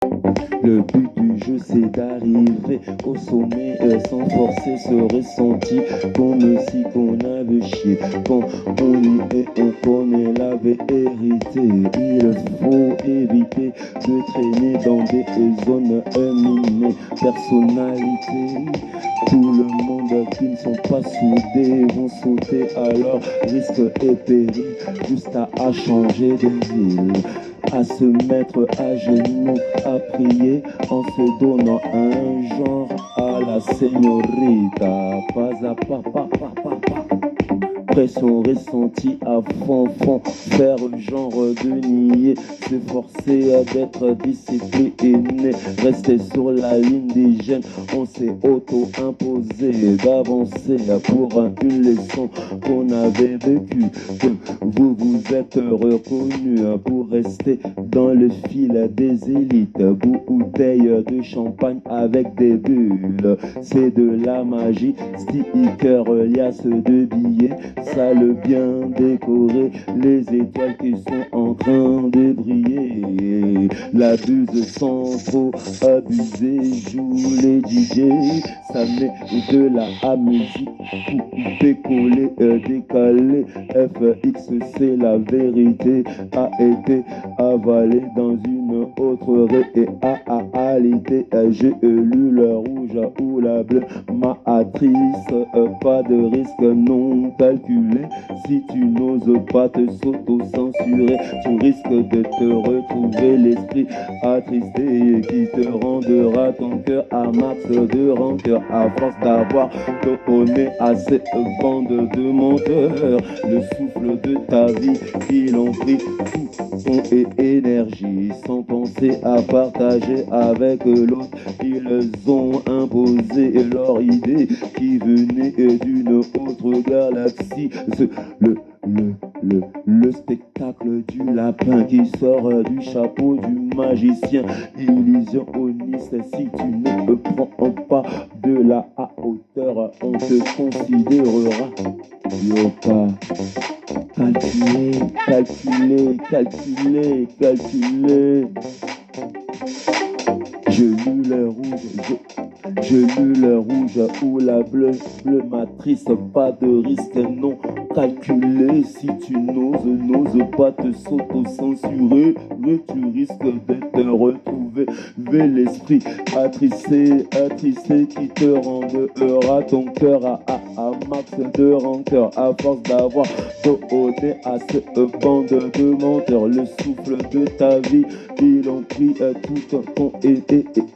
Le but du jeu c'est d'arriver au sommet sans forcer ce ressenti comme si qu'on avait chié. Quand on y est, on connaît la vérité. Il faut éviter de traîner dans des zones minées. Personnalité, tout le monde qui ne sont pas soudés vont sauter alors risque et péril juste à changer de ville, à se mettre à genoux, à prier en se donnant un genre à la señorita. Pas à pas, pas, pas, pas, pas. Pression ressentie à fond, fond, faire genre de nier, s'efforcer d'être discipliné, rester sur la ligne des jeunes, on s'est auto-imposé d'avancer pour une leçon qu'on avait vécue, que vous vous êtes reconnus pour rester dans le fil des élites, bouteille de champagne avec des bulles, c'est de la magie, sticker, liasse de billets, salle bien décorée, les étoiles qui sont en train de briller. La buse sans trop abuser, joue les DJ, ça met de la musique, coupé, collé, décalé. FX c'est la vérité, a été avalé dans une autre réalité. J'ai lu le rouge ou la bleue matrice, pas de risque non calculé. Si tu n'oses pas te s'auto-censurer, tu risques de te retrouver l'esprit attristé qui te rendra ton cœur à max de rancœur à force d'avoir donné à cette bande de menteurs le souffle de ta vie. Ils ont pris tout ton énergie sans penser à partager avec l'autre. Ils ont imposé leur idée qui venait d'une autre galaxie. Le spectacle du lapin qui sort du chapeau du magicien illusionniste. Si tu ne prends pas de la hauteur, on te considérera yoka. Calculer. Je lus le rouge ou la bleue matrice, pas de risque non calculé. Si tu n'oses pas te s'auto-censurer, tu risques de te retrouver l'esprit attristé qui te rendra ton cœur à max de rancœur à force d'avoir donné à cette bande de menteurs le souffle de ta vie. Ils ont pris toute ton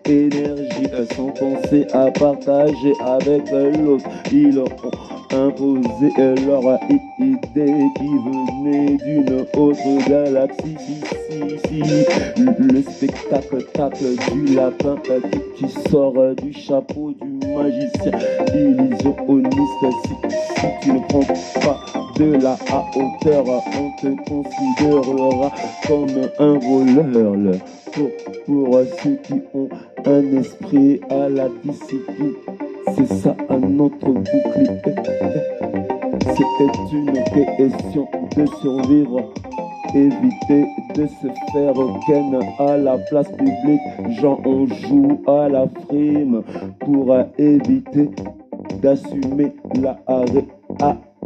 énergie sans penser à partager avec l'autre. Ils ont imposé leur idée qui venait d'une autre galaxie. Si. Le spectacle du lapin qui sort du chapeau du magicien illusionniste. Si tu ne prends pas de la hauteur, on te considérera comme un voleur. Pour ceux qui ont un esprit à la discipline, c'est ça à notre bouclier. C'est une question de survivre. Éviter de se faire ken à la place publique. Genre on joue à la frime pour éviter d'assumer la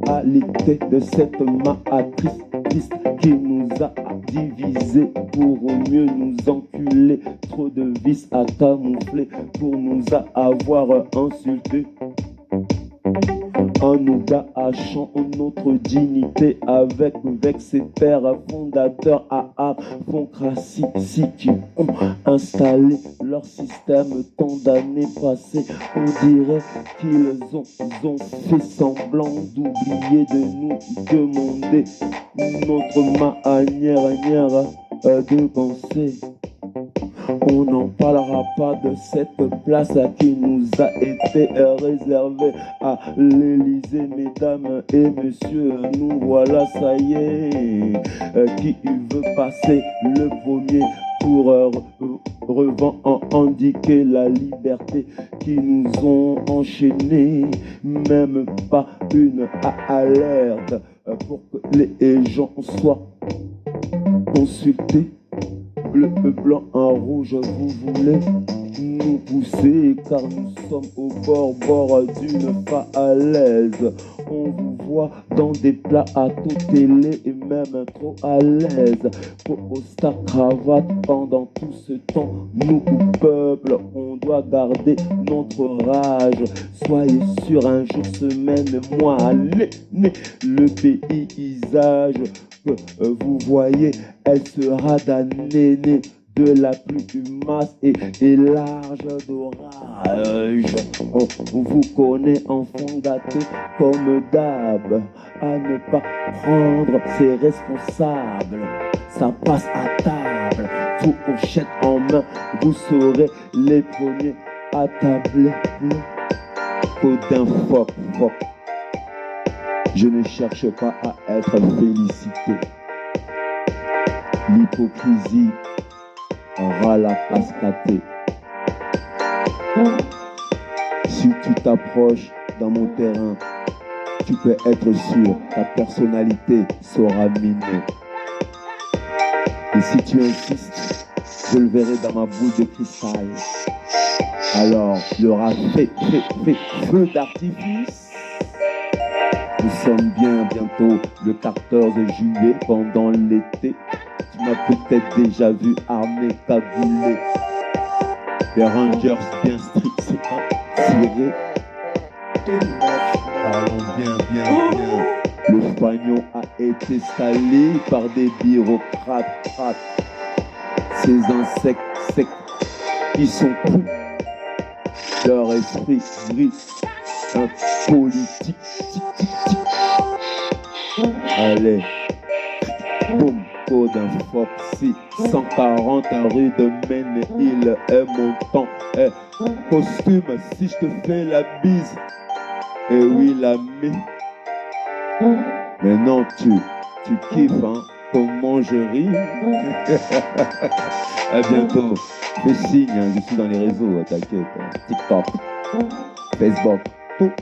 réalité de cette matrice qui nous a divisés pour mieux nous enculer. Trop de vices à camoufler pour nous avoir insultés. En nous gâchant notre dignité avec ses pères fondateurs à Avocratie qui ont installé leur système tant d'années passées. On dirait qu'ils ont fait semblant d'oublier de nous demander notre manière de penser. On n'en parlera pas de cette place qui nous a été réservée à l'Élysée, mesdames et messieurs. Nous voilà, ça y est. Qui veut passer le premier pour revendiquer la liberté qui nous ont enchaînés? Même pas une alerte pour que les gens soient consultés. bleu, blanc, un rouge, vous voulez nous pousser car nous sommes au bord d'une falaise. On vous voit dans des plateaux télé et même trop à l'aise. Star cravate pendant tout ce temps, nous peuple, on doit garder notre rage. Soyez sûr un jour, semaine, mois, année, le paysage que vous voyez, elle sera damnée de la plus masse et large d'orage. On vous connaît enfant gâté comme d'hab, à ne pas prendre ses responsables. Ça passe à table, tout pochette en main, vous serez les premiers à tabler. Faut d'un fuck. Je ne cherche pas à être félicité. L'hypocrisie aura la face platée. Si tu t'approches dans mon terrain, tu peux être sûr, ta personnalité sera minée. Et si tu insistes, je le verrai dans ma boule de cristal. Alors, il y aura feu d'artifice. Nous sommes bientôt le 14 juillet pendant l'été. Tu m'as peut-être déjà vu armé, cagoulé. Les Rangers bien stricts, tirés. Parlons bien. Le fagnon a été salé par des bureaucrates. Ces insectes secs, ils sont fous. Leur esprit brille, un politique. Allez, boum, code un Foxy, 140 rue de Maine, il est mon temps. Costume, si je te fais la bise, et oui, l'ami. Mais non, tu kiffes, hein, comment je ris. À bientôt. Fais signe, hein, je suis dans les réseaux, t'inquiète. TikTok, Facebook, tout.